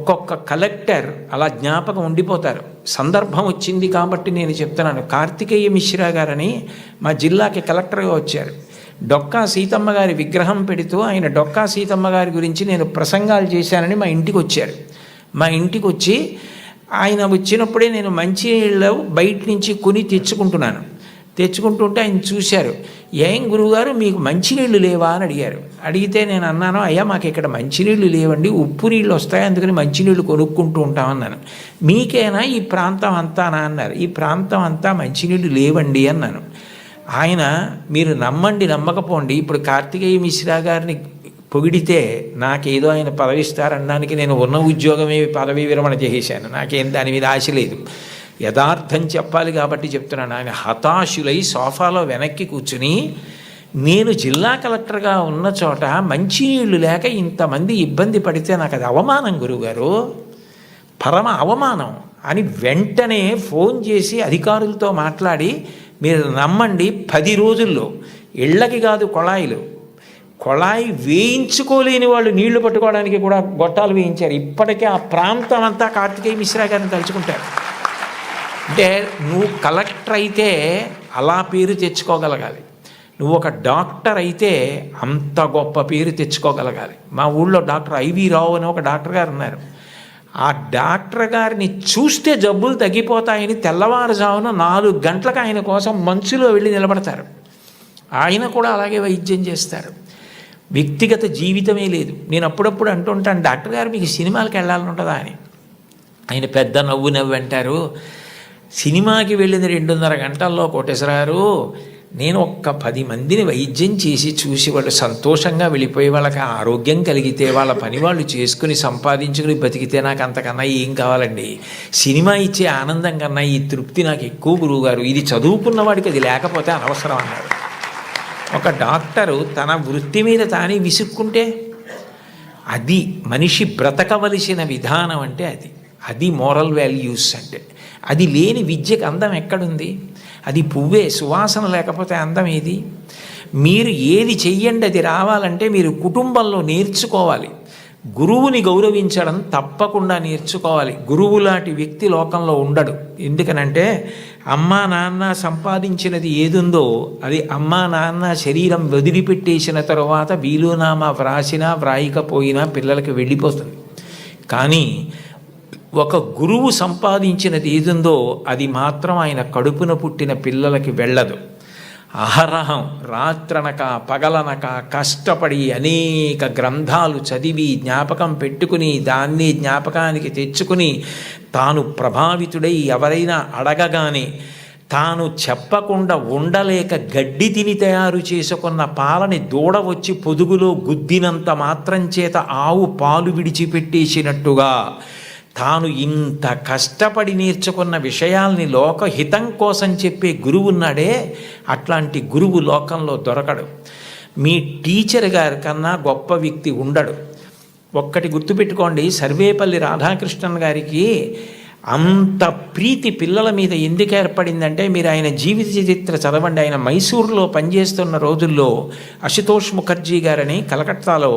ఒక్కొక్క కలెక్టర్ అలా జ్ఞాపకం ఉండిపోతారు. సందర్భం వచ్చింది కాబట్టి నేను చెప్తున్నాను. కార్తికేయ మిశ్రా గారని మా జిల్లాకి కలెక్టర్గా వచ్చారు. డొక్కా సీతమ్మ గారి విగ్రహం పెడుతూ ఆయన డొక్కా సీతమ్మ గారి గురించి నేను ప్రసంగాలు చేశానని మా ఇంటికి వచ్చారు. మా ఇంటికి వచ్చి ఆయన వచ్చినప్పుడే నేను మంచినీళ్ళు బయట నుంచి కొని తెచ్చుకుంటుంటే ఆయన చూశారు. ఏం గురువుగారు మీకు మంచినీళ్ళు లేవా అని అడిగారు. అడిగితే నేను అన్నాను, అయ్యా మాకు ఇక్కడ మంచినీళ్ళు లేవండి, ఉప్పు నీళ్ళు వస్తాయి, అందుకని మంచినీళ్ళు కొనుక్కుంటూ ఉంటామన్నాను. మీకేనా ఈ ప్రాంతం అంతానా అన్నారు. ఈ ప్రాంతం అంతా మంచినీళ్ళు లేవండి అన్నాను. ఆయన మీరు నమ్మండి నమ్మకపోండి, ఇప్పుడు కార్తికేయ మిశ్రా గారిని పొగిడితే నాకేదో ఆయన పదవి ఇస్తారనడానికి నేను ఉన్న ఉద్యోగమే పదవి విరమణ చేసేసాను. నాకేం దాని మీద ఆశ లేదు. యథార్థం చెప్పాలి కాబట్టి చెప్తున్నాను. ఆయన హతాశులై సోఫాలో వెనక్కి కూర్చుని నేను జిల్లా కలెక్టర్గా ఉన్న చోట మంచినీళ్ళు లేక ఇంతమంది ఇబ్బంది పడితే నాకు అది అవమానం గురువుగారు, పరమ అవమానం అని వెంటనే ఫోన్ చేసి అధికారులతో మాట్లాడి మీరు నమ్మండి 10 రోజుల్లో ఇళ్ళకి కాదు కొళాయి వేయించుకోలేని వాళ్ళు నీళ్లు పట్టుకోవడానికి కూడా గొట్టాలు వేయించారు. ఇప్పటికే ఆ ప్రాంతం అంతా కార్తికేయ మిశ్రా గారిని తలుచుకుంటారు. అంటే నువ్వు కలెక్టర్ అయితే అలా పేరు తెచ్చుకోగలగాలి, నువ్వు ఒక డాక్టర్ అయితే అంత గొప్ప పేరు తెచ్చుకోగలగాలి. మా ఊళ్ళో డాక్టర్ ఐవి రావు అని ఒక డాక్టర్ గారు ఉన్నారు. ఆ డాక్టర్ గారిని చూస్తే జబ్బులు తగ్గిపోతాయని తెల్లవారుజామున 4 గంటలకు ఆయన కోసం మంచులో వెళ్ళి నిలబడతారు. ఆయన కూడా అలాగే వైద్యం చేస్తారు. వ్యక్తిగత జీవితమే లేదు. నేను అప్పుడప్పుడు అంటుంటాను, డాక్టర్ గారు మీకు సినిమాలకు వెళ్ళాలని ఉంటుందా అని. ఆయన పెద్ద నవ్వు అంటారు, సినిమాకి వెళ్ళిన 2.5 గంటల్లో కోటేశ్వరారు నేను ఒక్క 10 మందిని వైద్యం చేసి చూసి వాళ్ళు సంతోషంగా వెళ్ళిపోయి వాళ్ళకి ఆరోగ్యం కలిగితే వాళ్ళ పని వాళ్ళు చేసుకుని సంపాదించుకుని బతికితే నాకు అంతకన్నా ఏం కావాలండి. సినిమా ఇచ్చే ఆనందం కన్నా ఈ తృప్తి నాకు ఎక్కువ గురువుగారు. ఇది చదువుకున్న వాడికి అది లేకపోతే అనవసరం అన్నారు. ఒక డాక్టరు తన వృత్తి మీద తానే విసుక్కుంటే అది మనిషి బ్రతకవలసిన విధానం అంటే అది మోరల్ వాల్యూస్ అంటే. అది లేని విద్యకు అందం ఎక్కడుంది? అది పువ్వే, సువాసన లేకపోతే అందం ఏది? మీరు ఏది చెయ్యండి అది రావాలంటే మీరు కుటుంబంలో నేర్చుకోవాలి. గురువుని గౌరవించడం తప్పకుండా నేర్చుకోవాలి. గురువు లాంటి వ్యక్తి లోకంలో ఉండడు. ఎందుకనంటే అమ్మా నాన్న సంపాదించినది ఏదుందో అది అమ్మా నాన్న శరీరం వదిలిపెట్టేసిన తరువాత వీలునామా వ్రాసినా వ్రాయకపోయినా పిల్లలకి వెళ్ళిపోతుంది. కానీ ఒక గురువు సంపాదించినది ఏదుందో అది మాత్రం ఆయన కడుపున పుట్టిన పిల్లలకి వెళ్ళదు. అహరహం రాత్రనక పగలనక కష్టపడి అనేక గ్రంథాలు చదివి జ్ఞాపకం పెట్టుకుని దాన్ని జ్ఞాపకానికి తెచ్చుకుని తాను ప్రభావితుడై ఎవరైనా అడగగానే తాను చెప్పకుండా ఉండలేక గడ్డి తిని తయారు చేసుకున్న పాలని దూడ వచ్చి పొదుగులో గుద్దినంత మాత్రం చేత ఆవు పాలు విడిచిపెట్టేసినట్టుగా తాను ఇంత కష్టపడి నేర్చుకున్న విషయాల్ని లోకహితం కోసం చెప్పే గురువు ఉన్నాడే, అట్లాంటి గురువు లోకంలో దొరకడు. మీ టీచర్ గారి కన్నా గొప్ప వ్యక్తి ఉండడు. ఒక్కటి గుర్తుపెట్టుకోండి, సర్వేపల్లి రాధాకృష్ణన్ గారికి అంత ప్రీతి పిల్లల మీద ఎందుకు ఏర్పడిందంటే మీరు ఆయన జీవిత చరిత్ర చదవండి. ఆయన మైసూరులో పనిచేస్తున్న రోజుల్లో అశుతోష్ ముఖర్జీ గారని కలకత్తాలో,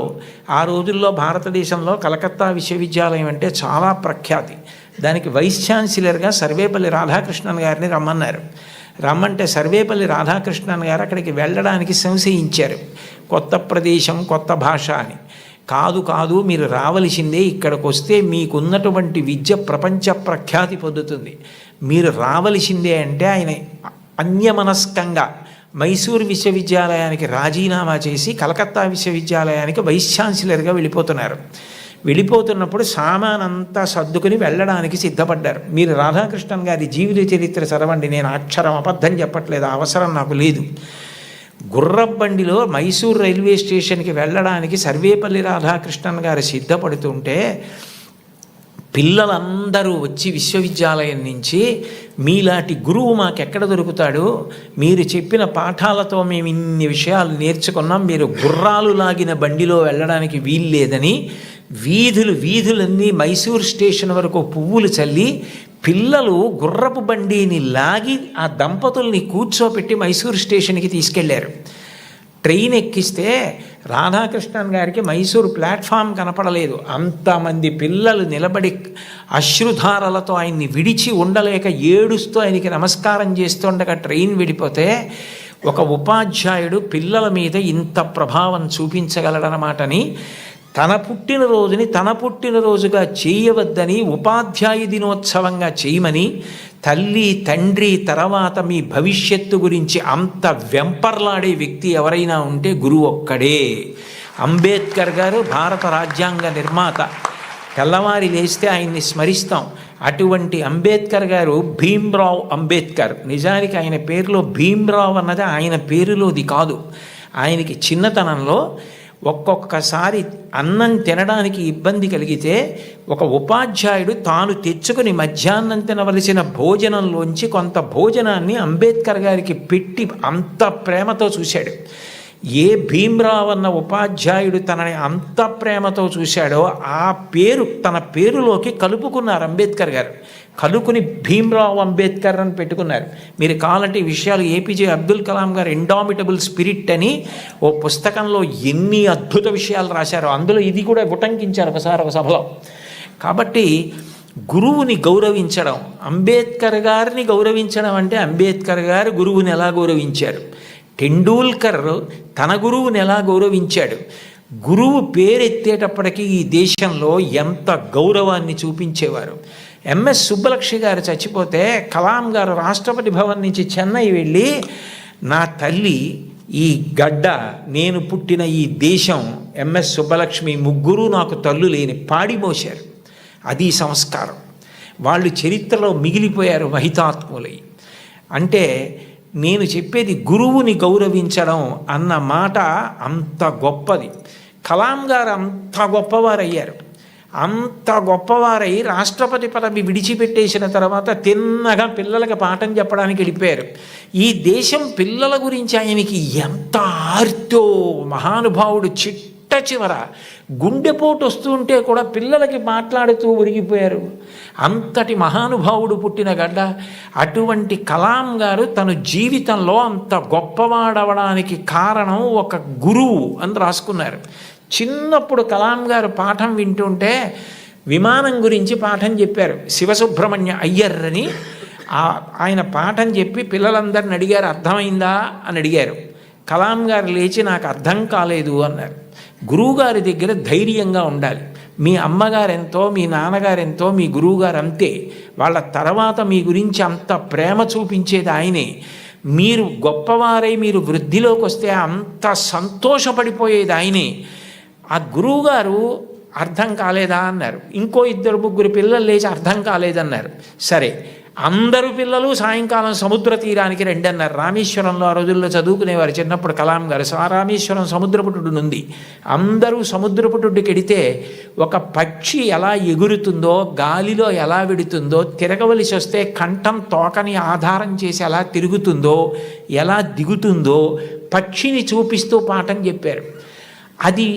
ఆ రోజుల్లో భారతదేశంలో కలకత్తా విశ్వవిద్యాలయం అంటే చాలా ప్రఖ్యాతి. దానికి వైస్ ఛాన్సలర్గా సర్వేపల్లి రాధాకృష్ణన్ గారిని రమ్మంటే సర్వేపల్లి రాధాకృష్ణన్ గారు అక్కడికి వెళ్ళడానికి సంశయించారు. కొత్త ప్రదేశం, కొత్త భాష అని. కాదు మీరు రావలసిందే, ఇక్కడికి వస్తే మీకున్నటువంటి విద్య ప్రపంచ ప్రఖ్యాతి పొందుతుంది, మీరు రావలసిందే అంటే ఆయన అన్యమనస్కంగా మైసూరు విశ్వవిద్యాలయానికి రాజీనామా చేసి కలకత్తా విశ్వవిద్యాలయానికి వైస్ ఛాన్సలర్గా వెళ్ళిపోతున్నప్పుడు సామానంతా సర్దుకుని వెళ్ళడానికి సిద్ధపడ్డారు. మీరు రాధాకృష్ణన్ గారి జీవిత చరిత్ర చదవండి. నేను అక్షరం అబద్ధం చెప్పట్లేదు, అవసరం నాకు లేదు. గుర్రబండిలో మైసూరు రైల్వే స్టేషన్కి వెళ్ళడానికి సర్వేపల్లి రాధాకృష్ణన్ గారు సిద్ధపడుతుంటే పిల్లలందరూ వచ్చి విశ్వవిద్యాలయం నుంచి మీలాంటి గురువు మాకెక్కడ దొరుకుతాడు, మీరు చెప్పిన పాఠాలతో మేము ఇన్ని విషయాలు నేర్చుకున్నాం, మీరు గుర్రాలు లాగిన బండిలో వెళ్ళడానికి వీల్లేదని వీధులన్నీ మైసూరు స్టేషన్ వరకు పువ్వులు చల్లి పిల్లలు గుర్రపు బండిని లాగి ఆ దంపతుల్ని కూర్చోపెట్టి మైసూరు స్టేషన్కి తీసుకెళ్లారు. ట్రైన్ ఎక్కిస్తే రాధాకృష్ణన్ గారికి మైసూరు ప్లాట్ఫామ్ కనపడలేదు. అంతమంది పిల్లలు నిలబడి అశ్రుధారలతో ఆయన్ని విడిచి ఉండలేక ఏడుస్తూ ఆయనకి నమస్కారం చేస్తుండగా ట్రైన్ విడిపోతే ఒక ఉపాధ్యాయుడు పిల్లల మీద ఇంత ప్రభావం చూపించగలడనమాటని తన పుట్టినరోజుగా చేయవద్దని ఉపాధ్యాయ దినోత్సవంగా చేయమని తల్లి తండ్రి తర్వాత మీ భవిష్యత్తు గురించి అంత వెంపర్లాడే వ్యక్తి ఎవరైనా ఉంటే గురువు ఒక్కడే. అంబేద్కర్ గారు భారత రాజ్యాంగ నిర్మాత. తెల్లవారి లేస్తే ఆయన్ని స్మరిస్తాం. అటువంటి అంబేద్కర్ గారు భీమ్రావ్ అంబేద్కర్. నిజానికి ఆయన పేరులో భీమ్రావ్ అన్నది ఆయన పేరులోది కాదు. ఆయనకి చిన్నతనంలో ఒక్కొక్కసారి అన్నం తినడానికి ఇబ్బంది కలిగితే ఒక ఉపాధ్యాయుడు తాను తెచ్చుకుని మధ్యాహ్నం తినవలసిన భోజనంలోంచి కొంత భోజనాన్ని అంబేద్కర్ గారికి పెట్టి అంత ప్రేమతో చూశాడు. ఏ భీమ్రావ్ అన్న ఉపాధ్యాయుడు తనని అంత ప్రేమతో చూశాడో ఆ పేరు తన పేరులోకి కలుపుకున్నారు అంబేద్కర్ గారు. కలుపుకుని భీమ్రావ్ అంబేద్కర్ అని పెట్టుకున్నారు. మీరు కావాలంటే ఈ విషయాలు ఏపీజే అబ్దుల్ కలాం గారు ఇండామిటబుల్ స్పిరిట్ అని ఓ పుస్తకంలో ఎన్ని అద్భుత విషయాలు రాశారో అందులో ఇది కూడా ఉటంకించారు ఒకసారి ఒక సభలో. కాబట్టి గురువుని గౌరవించడం, అంబేద్కర్ గారిని గౌరవించడం అంటే అంబేద్కర్ గారు గురువుని ఎలా గౌరవించారు, టెండూల్కర్ తన గురువుని ఎలా గౌరవించాడు, గురువు పేరెత్తేటప్పటికీ ఈ దేశంలో ఎంత గౌరవాన్ని చూపించేవారు. ఎంఎస్ సుబ్బలక్ష్మి గారు చచ్చిపోతే కలాం గారు రాష్ట్రపతి భవన్ నుంచి చెన్నై వెళ్ళి నా తల్లి, ఈ గడ్డ, నేను పుట్టిన ఈ దేశం, ఎంఎస్ సుబ్బలక్ష్మి ముగ్గురు నాకు తల్లు లేని పాడిమోశారు. అది సంస్కారం. వాళ్ళు చరిత్రలో మిగిలిపోయారు మహితాత్ములై. అంటే నేను చెప్పేది గురువుని గౌరవించడం అన్న మాట అంత గొప్పది. కలాం గారు అంత గొప్పవారయ్యారు. అంత గొప్పవారై రాష్ట్రపతి పదవి విడిచిపెట్టేసిన తర్వాత తిన్నగా పిల్లలకి పాఠం చెప్పడానికి వెళ్ళిపోయారు. ఈ దేశం పిల్లల గురించి ఆయనకి ఎంత ఆర్తో, మహానుభావుడు చిట్ట చివర గుండెపోటు వస్తుంటే కూడా పిల్లలకి మాట్లాడుతూ ఒరిగిపోయారు. అంతటి మహానుభావుడు పుట్టిన గడ్డ. అటువంటి కలాం గారు తన జీవితంలో అంత గొప్పవాడవడానికి కారణం ఒక గురువు అని రాసుకున్నారు. చిన్నప్పుడు కలాం గారు పాఠం వింటుంటే విమానం గురించి పాఠం చెప్పారు. శివసుబ్రహ్మణ్య అయ్యర్ అని ఆయన పాఠం చెప్పి పిల్లలందరిని అడిగారు, అర్థమైందా అని అడిగారు. కలాం గారు లేచి నాకు అర్థం కాలేదు అన్నారు. గురువుగారి దగ్గర ధైర్యంగా ఉండాలి. మీ అమ్మగారెంతో, మీ నాన్నగారెంతో, మీ గురువుగారు అంతే. వాళ్ళ తర్వాత మీ గురించి అంత ప్రేమ చూపించేది ఆయనే. మీరు గొప్పవారై మీరు వృద్ధిలోకి వస్తే అంత సంతోషపడిపోయేది ఆయనే. ఆ గురువుగారు అర్థం కాలేదా అన్నారు. ఇంకో 2-3 పిల్లలు లేచి అర్థం కాలేదన్నారు. సరే, అందరూ పిల్లలు సాయంకాలం సముద్ర తీరానికి రండి అన్నారు. రామేశ్వరంలో ఆ రోజుల్లో చదువుకునేవారు చిన్నప్పుడు కలాం గారు. రామేశ్వరం సముద్రపుటుడు ఉంది. అందరూ సముద్రపుటుడికి వెడితే ఒక పక్షి ఎలా ఎగురుతుందో, గాలిలో ఎలా వెడుతుందో, తిరగవలసి వస్తే కంఠం తోకని ఆధారం చేసి ఎలా తిరుగుతుందో, ఎలా దిగుతుందో పక్షిని చూపిస్తూ పాఠం చెప్పారు. అది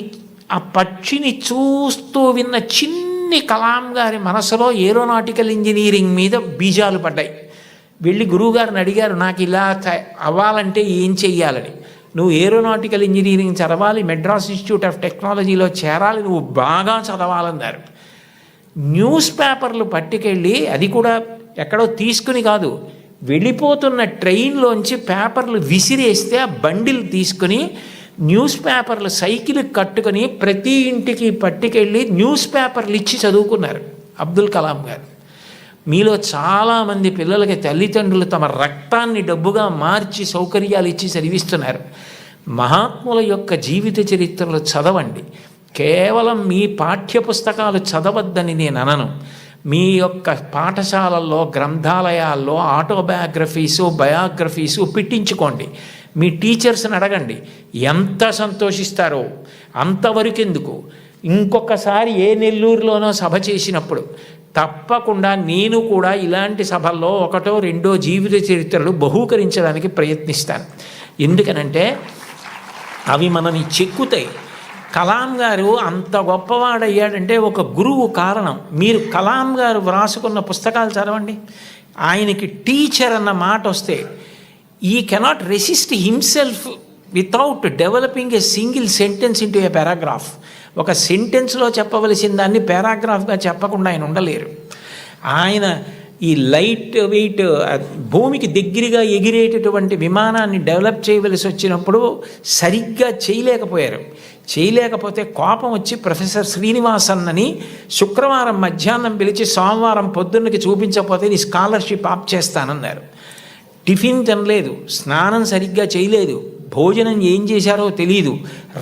ఆ పక్షిని చూస్తూ విన్న చిన్ని కలాం గారి మనసులో ఏరోనాటికల్ ఇంజనీరింగ్ మీద బీజాలు పడ్డాయి. వెళ్ళి గురువుగారిని అడిగారు, నాకు ఇలా అవ్వాలంటే ఏం చెయ్యాలని. నువ్వు ఏరోనాటికల్ ఇంజనీరింగ్ చదవాలి, మెడ్రాస్ ఇన్స్టిట్యూట్ ఆఫ్ టెక్నాలజీలో చేరాలి, నువ్వు బాగా చదవాలన్నారు. న్యూస్ పేపర్లు పట్టుకెళ్ళి, అది కూడా ఎక్కడో తీసుకుని కాదు, వెళ్ళిపోతున్న ట్రైన్లోంచి పేపర్లు విసిరేస్తే ఆ బండిల్ తీసుకుని న్యూస్ పేపర్లు సైకిల్ కట్టుకొని ప్రతి ఇంటికి పట్టుకెళ్ళి న్యూస్ పేపర్లు ఇచ్చి చదువుకున్నారు అబ్దుల్ కలాం గారు. మీలో చాలామంది పిల్లలకి తల్లిదండ్రులు తమ రక్తాన్ని డబ్బుగా మార్చి సౌకర్యాలు ఇచ్చి చదివిస్తున్నారు. మహాత్ముల యొక్క జీవిత చరిత్రలు చదవండి. కేవలం మీ పాఠ్యపుస్తకాలు చదవద్దని నేను అనను. మీ యొక్క పాఠశాలల్లో, గ్రంథాలయాల్లో ఆటోబయోగ్రఫీసు, బయోగ్రఫీసు పెట్టించుకోండి. మీ టీచర్స్ని అడగండి, ఎంత సంతోషిస్తారో. అంతవరకు ఎందుకు, ఇంకొకసారి ఏ నెల్లూరులోనో సభ చేసినప్పుడు తప్పకుండా నేను కూడా ఇలాంటి సభల్లో 1-2 జీవిత చరిత్రలు బహూకరించడానికి ప్రయత్నిస్తాను. ఎందుకనంటే అవి మనని చెక్కుతాయి. కలాం గారు అంత గొప్పవాడయ్యాడంటే ఒక గురువు కారణం. మీరు కలాం గారు వ్రాసుకున్న పుస్తకాలు చదవండి. ఆయనకి టీచర్ అన్న మాట వస్తే ఈ cannot resist himself without developing a single sentence into A paragraph. ఒక సెంటెన్స్లో చెప్పవలసిన దాన్ని పారాగ్రాఫ్గా చెప్పకుండా ఆయన ఉండలేరు. ఆయన ఈ లైట్ వెయిట్ భూమికి దగ్గరగా ఎగిరేటటువంటి విమానాన్ని డెవలప్ చేయవలసి వచ్చినప్పుడు సరిగ్గా చేయలేకపోతే కోపం వచ్చి ప్రొఫెసర్ శ్రీనివాసన్ అని శుక్రవారం మధ్యాహ్నం పిలిచి సోమవారం పొద్దున్నకి చూపించకపోతే నీ స్కాలర్షిప్ ఆప్ చేస్తానన్నారు. టిఫిన్ తినలేదు, స్నానం సరిగ్గా చేయలేదు, భోజనం ఏం చేశారో తెలియదు,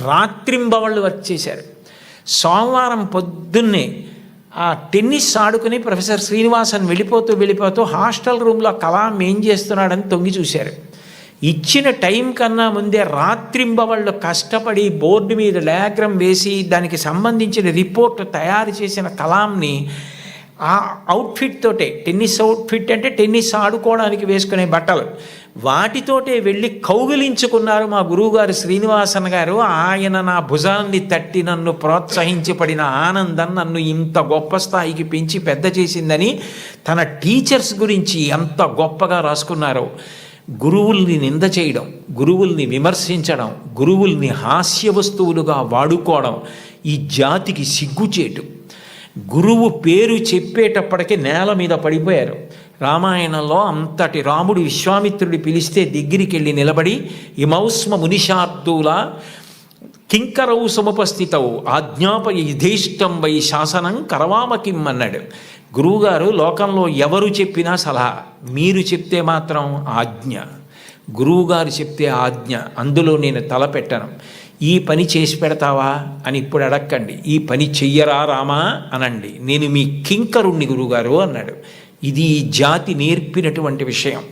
రాత్రింబవళ్ళు వర్క్ చేశారు. సోమవారం పొద్దున్నే ఆ టెన్నిస్ ఆడుకుని ప్రొఫెసర్ శ్రీనివాసన్ వెళ్ళిపోతూ హాస్టల్ రూమ్లో కలాం ఏం చేస్తున్నాడని తొంగి చూశారు. ఇచ్చిన టైం కన్నా ముందే రాత్రింబవళ్ళు కష్టపడి బోర్డు మీద డయాగ్రామ్ వేసి దానికి సంబంధించిన రిపోర్ట్ తయారు చేసిన కలాంని ఆ అవుట్ఫిట్ తోటే, టెన్నిస్ అవుట్ఫిట్ అంటే టెన్నిస్ ఆడుకోవడానికి వేసుకునే బట్టలు, వాటితోటే వెళ్ళి కౌగిలించుకున్నారు మా గురువుగారు శ్రీనివాసన్ గారు. ఆయన నా భుజాన్ని తట్టి నన్ను ప్రోత్సహించి పడిన ఆనందం నన్ను ఇంత గొప్ప స్థాయికి పెంచి పెద్ద చేసిందని తన టీచర్స్ గురించి ఎంత గొప్పగా రాసుకున్నారో. గురువుల్ని నింద చేయడం, గురువుల్ని విమర్శించడం, గురువుల్ని హాస్య వస్తువులుగా వాడుకోవడం ఈ జాతికి సిగ్గుచేటు. గురువు పేరు చెప్పేటప్పటికే నేల మీద పడిపోయారు. రామాయణంలో అంతటి రాముడు విశ్వామిత్రుడి పిలిస్తే దగ్గరికి వెళ్ళి నిలబడి ఇమౌస్మ మునిషార్దూల కింకరౌ సముపస్థితౌ ఆజ్ఞాపయ యుధేష్టం వై శాసనం కరవామకిం అన్నాడు. గురువుగారు లోకంలో ఎవరు చెప్పినా సలహా, మీరు చెప్తే మాత్రం ఆజ్ఞ. గురువుగారు చెప్తే ఆజ్ఞ, అందులో నేను తలపెట్టను. ఈ పని చేసి పెడతావా అని ఇప్పుడు అడక్కండి, ఈ పని చెయ్యరా రామా అనండి, నేను మీ కింకరుణ్ణి గురువుగారు అన్నాడు. ఇది ఈ జాతి నేర్పినటువంటి విషయం.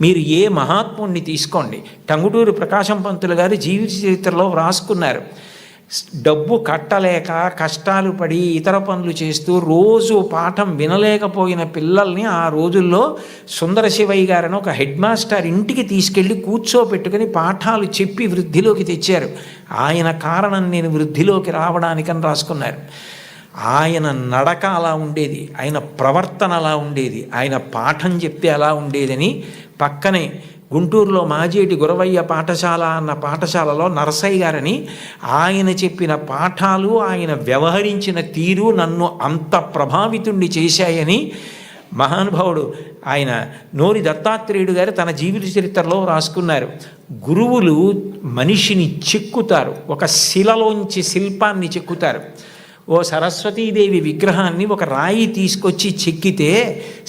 మీరు ఏ మహాత్ముణ్ణి తీసుకోండి, టంగుటూరి ప్రకాశం పంతులు గారు జీవిత చరిత్రలో వ్రాసుకున్నారు. డబ్బు కట్టలేక కష్టాలు పడి ఇతర పనులు చేస్తూ రోజు పాఠం వినలేకపోయిన పిల్లల్ని ఆ రోజుల్లో సుందర శివయ్య గారని ఒక హెడ్ మాస్టర్ ఇంటికి తీసుకెళ్ళి కూర్చోపెట్టుకుని పాఠాలు చెప్పి వృద్ధిలోకి తెచ్చారు. ఆయన కారణం నేను వృద్ధిలోకి రావడానికని రాసుకున్నారు. ఆయన నడక అలా ఉండేది, ఆయన ప్రవర్తన అలా ఉండేది, ఆయన పాఠం చెప్తే అలా ఉండేదని పక్కనే గుంటూరులో మాజేటి గురవయ్య పాఠశాల అన్న పాఠశాలలో నరసయ్య గారని ఆయన చెప్పిన పాఠాలు, ఆయన వ్యవహరించిన తీరు నన్ను అంత ప్రభావితుణ్ణి చేశాయని మహానుభావుడు ఆయన నోరి దత్తాత్రేయుడు గారు తన జీవిత చరిత్రలో రాసుకున్నారు. గురువులు మనిషిని చెక్కుతారు, ఒక శిలలోంచి శిల్పాన్ని చెక్కుతారు. ఓ సరస్వతీదేవి విగ్రహాన్ని ఒక రాయి తీసుకొచ్చి చెక్కితే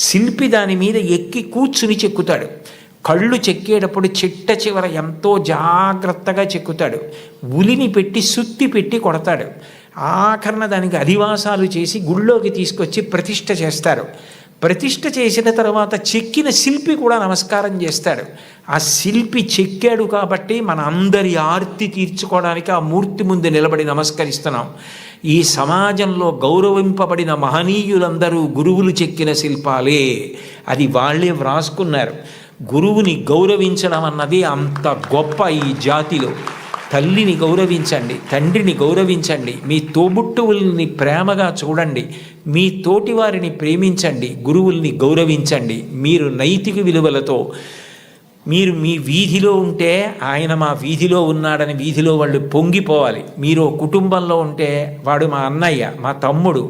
శిల్పి దాని మీద ఎక్కి కూర్చుని చెక్కుతాడు. కళ్ళు చెక్కేటప్పుడు చిట్ట చివర ఎంతో జాగ్రత్తగా చెక్కుతాడు. ఉలిని పెట్టి సుత్తి పెట్టి కొడతాడు. ఆఖరణ దానికి అధివాసాలు చేసి గుళ్ళోకి తీసుకొచ్చి ప్రతిష్ఠ చేస్తారు. ప్రతిష్ఠ చేసిన తర్వాత చెక్కిన శిల్పి కూడా నమస్కారం చేస్తాడు. ఆ శిల్పి చెక్కాడు కాబట్టి మన అందరి ఆర్తి తీర్చుకోవడానికి ఆ మూర్తి ముందు నిలబడి నమస్కరిస్తున్నాం. ఈ సమాజంలో గౌరవింపబడిన మహనీయులందరూ గురువులు చెక్కిన శిల్పాలే, అది వాళ్ళే వ్రాసుకున్నారు. గురువుని గౌరవించడం అన్నది అంత గొప్ప ఈ జాతిలో. తల్లిని గౌరవించండి, తండ్రిని గౌరవించండి, మీ తోబుట్టువుల్ని ప్రేమగా చూడండి, మీ తోటివారిని ప్రేమించండి, గురువుల్ని గౌరవించండి. మీరు నైతిక విలువలతో మీరు మీ వీధిలో ఉంటే ఆయన మా వీధిలో ఉన్నాడని వీధిలో వాళ్ళు పొంగిపోవాలి. మీరు కుటుంబంలో ఉంటే వాడు మా అన్నయ్య, మా తమ్ముడు,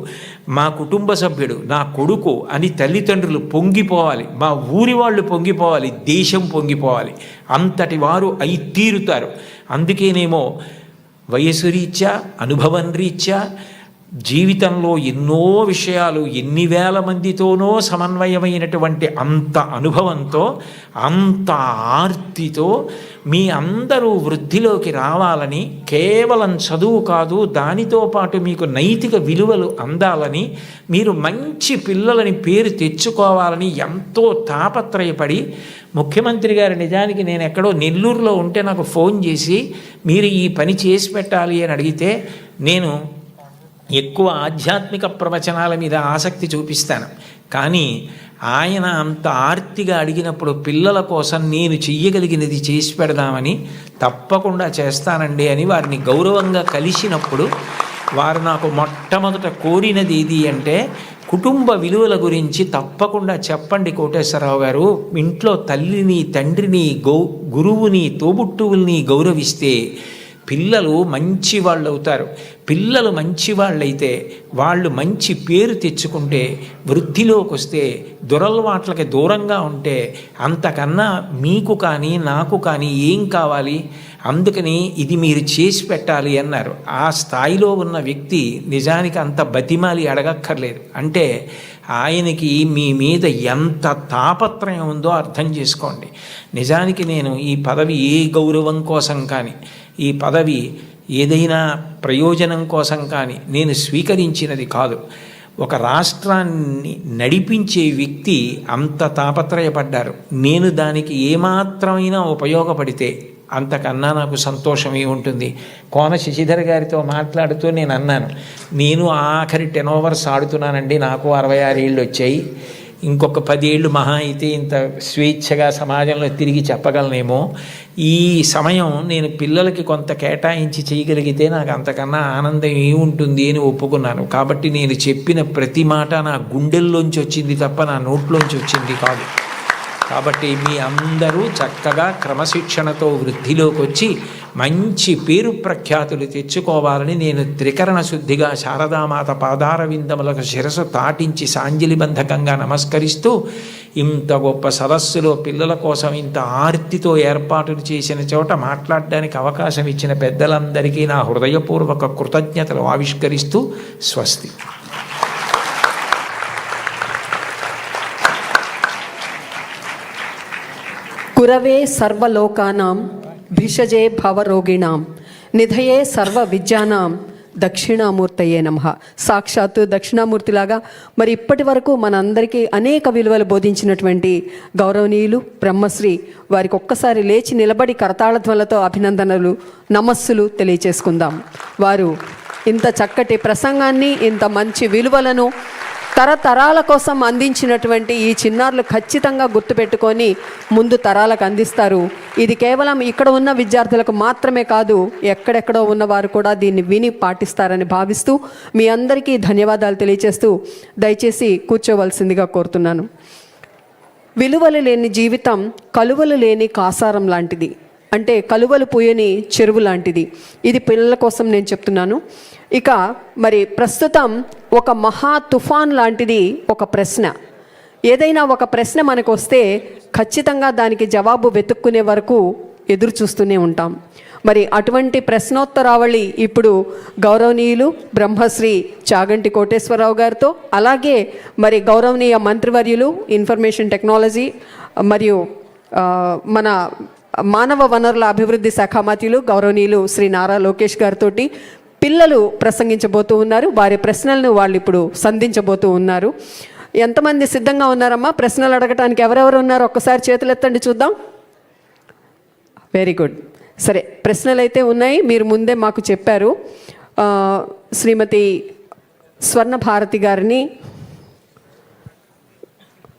మా కుటుంబ సభ్యుడు, నా కొడుకు అని తల్లిదండ్రులు పొంగిపోవాలి, మా ఊరి వాళ్ళు పొంగిపోవాలి, దేశం పొంగిపోవాలి. అంతటి వారు అయి తీరుతారు. అందుకేనేమో వయసు రీత్యా, అనుభవం రీత్యా జీవితంలో ఎన్నో విషయాలు ఎన్ని వేల మందితోనో సమన్వయమైనటువంటి అంత అనుభవంతో, అంత ఆర్తితో మీ అందరూ వృద్ధిలోకి రావాలని, కేవలం చదువు కాదు దానితో పాటు మీకు నైతిక విలువలు అందాలని, మీరు మంచి పిల్లలని పేరు తెచ్చుకోవాలని ఎంతో తాపత్రయపడి ముఖ్యమంత్రి గారు నిజానికి నేను ఎక్కడో నెల్లూరులో ఉంటే నాకు ఫోన్ చేసి మీరు ఈ పని చేసి పెట్టాలి అని అడిగితే నేను ఎక్కువ ఆధ్యాత్మిక ప్రవచనాల మీద ఆసక్తి చూపిస్తాను. కానీ ఆయన అంత ఆర్తిగా అడిగినప్పుడు పిల్లల కోసం నేను చెయ్యగలిగినది చేసి పెడదామని తప్పకుండా చేస్తానండి అని వారిని గౌరవంగా కలిసినప్పుడు వారు నాకు మొట్టమొదట కోరినది ఏది అంటే కుటుంబ విలువల గురించి తప్పకుండా చెప్పండి కోటేశ్వరరావు గారు. ఇంట్లో తల్లిని, తండ్రిని, గురువుని, తోబుట్టువుల్ని గౌరవిస్తే పిల్లలు మంచి వాళ్ళు అవుతారు. పిల్లలు మంచి వాళ్ళైతే వాళ్ళు మంచి పేరు తెచ్చుకుంటే, వృద్ధిలోకి వస్తే, దురలవాట్లకి దూరంగా ఉంటే అంతకన్నా మీకు కానీ నాకు కానీ ఏం కావాలి? అందుకని ఇది మీరు చేసి పెట్టాలి అన్నారు. ఆ స్థాయిలో ఉన్న వ్యక్తి నిజానికి అంత బతిమాలి అడగక్కర్లేదు. అంటే ఆయనకి మీ మీద ఎంత తాపత్రయం ఉందో అర్థం చేసుకోండి. నిజానికి నేను ఈ పదవి ఏ గౌరవం కోసం కానీ, ఈ పదవి ఏదైనా ప్రయోజనం కోసం కానీ నేను స్వీకరించినది కాదు. ఒక రాష్ట్రాన్ని నడిపించే వ్యక్తి అంత తాపత్రయపడ్డారు. నేను దానికి ఏమాత్రమైనా ఉపయోగపడితే అంతకన్నా నాకు సంతోషమే ఉంటుంది. కోన శశిధర్ గారితో మాట్లాడుతూ నేను అన్నాను, నేను ఆఖరి 10 ఓవర్స్ ఆడుతున్నానండి, నాకు 66 ఏళ్ళు వచ్చాయి, ఇంకొక 10 ఏళ్ళు మహా అయితే ఇంత స్వేచ్ఛగా సమాజంలో తిరిగి చెప్పగలనేమో. ఈ సమయం నేను పిల్లలకి కొంత కేటాయించి చేయగలిగితే నాకు అంతకన్నా ఆనందం ఏముంటుంది అని ఒప్పుకున్నాను. కాబట్టి నేను చెప్పిన ప్రతి మాట నా గుండెల్లోంచి వచ్చింది తప్ప నా నోట్లోంచి వచ్చింది కాదు. కాబట్టి మీ అందరూ చక్కగా క్రమశిక్షణతో వృద్ధిలోకి వచ్చి మంచి పేరు ప్రఖ్యాతులు తెచ్చుకోవాలని నేను త్రికరణ శుద్ధిగా శారదామాత పాదార విందములకు శిరసు తాటించి సాంజలిబంధకంగా నమస్కరిస్తూ, ఇంత గొప్ప సదస్సులో పిల్లల కోసం ఇంత ఆర్తితో ఏర్పాటులు చేసిన చోట మాట్లాడడానికి అవకాశం ఇచ్చిన పెద్దలందరికీ నా హృదయపూర్వక కృతజ్ఞతలు ఆవిష్కరిస్తూ స్వస్తి. గురవే సర్వలోకానాం భిషజే భవరోగిణాం నిధయే సర్వ విద్యానాం దక్షిణామూర్తయే నమః. సాక్షాత్తు దక్షిణామూర్తిలాగా మరి ఇప్పటి వరకు మనందరికీ అనేక విలువలు బోధించినటువంటి గౌరవనీయులు బ్రహ్మశ్రీ వారికి ఒక్కసారి లేచి నిలబడి కరతాళధ్వలతో అభినందనలు, నమస్సులు తెలియచేసుకుందాం. వారు ఇంత చక్కటి ప్రసంగాన్ని, ఇంత మంచి విలువలను తరతరాల కోసం అందించినటువంటి ఈ చిన్నారులు ఖచ్చితంగా గుర్తుపెట్టుకొని ముందు తరాలకు అందిస్తారు. ఇది కేవలం ఇక్కడ ఉన్న విద్యార్థులకు మాత్రమే కాదు, ఎక్కడెక్కడో ఉన్నవారు కూడా దీన్ని విని పాటిస్తారని భావిస్తూ మీ అందరికీ ధన్యవాదాలు తెలియజేస్తూ దయచేసి కూర్చోవలసిందిగా కోరుతున్నాను. విలువలు లేని జీవితం కలువలు లేని కాసారం లాంటిది, అంటే కలువలు పూయని చెరువు లాంటిది. ఇది పిల్లల కోసం నేను చెప్తున్నాను. ఇక మరి ప్రస్తుతం ఒక మహా తుఫాన్ లాంటిది ఒక ప్రశ్న. ఏదైనా ఒక ప్రశ్న మనకు వస్తే ఖచ్చితంగా దానికి జవాబు వెతుక్కునే వరకు ఎదురు చూస్తూనే ఉంటాం. మరి అటువంటి ప్రశ్నోత్తరావళి ఇప్పుడు గౌరవనీయులు బ్రహ్మశ్రీ చాగంటి కోటేశ్వరరావు గారితో, అలాగే మరి గౌరవనీయ మంత్రివర్యులు ఇన్ఫర్మేషన్ టెక్నాలజీ మరియు మన మానవ వనరుల అభివృద్ధి శాఖ మంత్రులు గౌరవనీయులు శ్రీ నారా లోకేష్ గారితో పిల్లలు ప్రసంగించబోతూ ఉన్నారు. వారి ప్రశ్నలను వాళ్ళు ఇప్పుడు సంధించబోతూ ఉన్నారు. ఎంతమంది సిద్ధంగా ఉన్నారమ్మా ప్రశ్నలు అడగటానికి? ఎవరెవరు ఉన్నారు ఒక్కసారి చేతులు ఎత్తండి చూద్దాం. Very good. సరే, ప్రశ్నలు అయితే ఉన్నాయి, మీరు ముందే మాకు చెప్పారు. శ్రీమతి స్వర్ణ భారతి గారిని